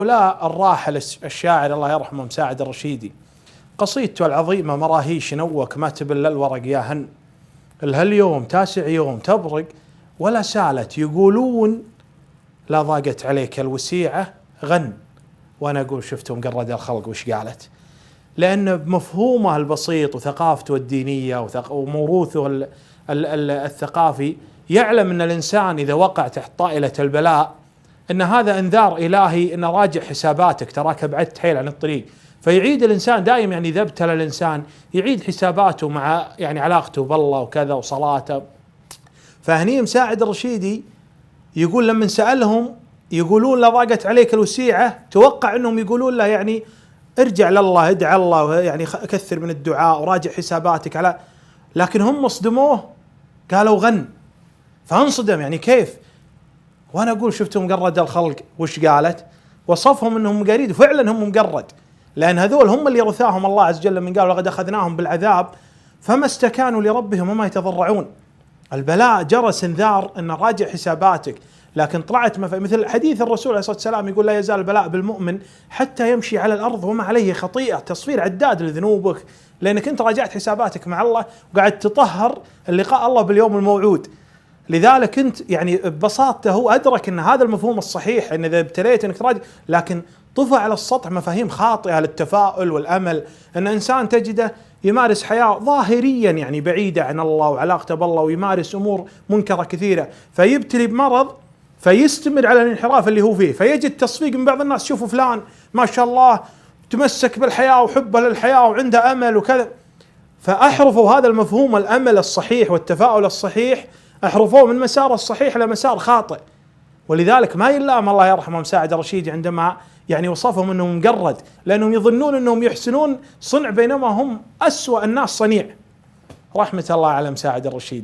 لا الراحل الشاعر الله يرحمه مساعد الرشيدي قصيدته العظيمة مراهيش نوك ما تبل الورق يا هن اليوم تاسع يوم تبرق ولا سالت يقولون لا ضاقت عليك الوسيعة غن. وأنا أقول شفتوا مقرد الخلق وش قالت، لأن بمفهومه البسيط وثقافته الدينية وموروثه الثقافي يعلم أن الإنسان إذا وقع تحت طائلة البلاء أن هذا إنذار إلهي أن راجع حساباتك تراك بعدت حيل عن الطريق. فيعيد الإنسان دائما يعني إذا ابتلى الإنسان يعيد حساباته مع يعني علاقته بالله وكذا وصلاته. فهني مساعد الرشيدي يقول لما سألهم يقولون لا ضاقت عليك الوسيعة، توقع أنهم يقولون له يعني ارجع لله ادعى الله يعني كثر من الدعاء وراجع حساباتك على، لكن هم صدموه قالوا غن فانصدم يعني كيف. وانا اقول شفتوا مقرد الخلق وش قالت، وصفهم انهم مقاريد وفعلا هم مقرد، لان هذول هم اللي رثاهم الله عز وجل من قال لقد اخذناهم بالعذاب فما استكانوا لربهم وما يتضرعون. البلاء جرس انذار ان راجع حساباتك، لكن طلعت مثل حديث الرسول عليه الصلاه والسلام يقول لا يزال البلاء بالمؤمن حتى يمشي على الارض وما عليه خطيئه، تصفير عداد لذنوبك لانك انت راجعت حساباتك مع الله وقاعد تطهر اللقاء الله باليوم الموعود. لذلك انت يعني ببساطه هو ادرك ان هذا المفهوم الصحيح ان اذا ابتليت انك راجع، لكن طفى على السطح مفاهيم خاطئه للتفاؤل والامل، ان انسان تجده يمارس حياه ظاهريا يعني بعيده عن الله وعلاقته بالله ويمارس امور منكره كثيره، فيبتلي بمرض فيستمر على الانحراف اللي هو فيه، فيجد تصفيق من بعض الناس شوفوا فلان ما شاء الله تمسك بالحياه وحبه للحياه وعنده امل وكذا، فاحرفوا هذا المفهوم الامل الصحيح والتفاؤل الصحيح احرفوه من مسار الصحيح الى مسار خاطئ. ولذلك ما يلام الله يرحمه مساعد الرشيدي عندما يعني وصفهم انهم مقرد، لانهم يظنون انهم يحسنون صنع بينما هم اسوأ الناس صنيع. رحمة الله على مساعد الرشيدي.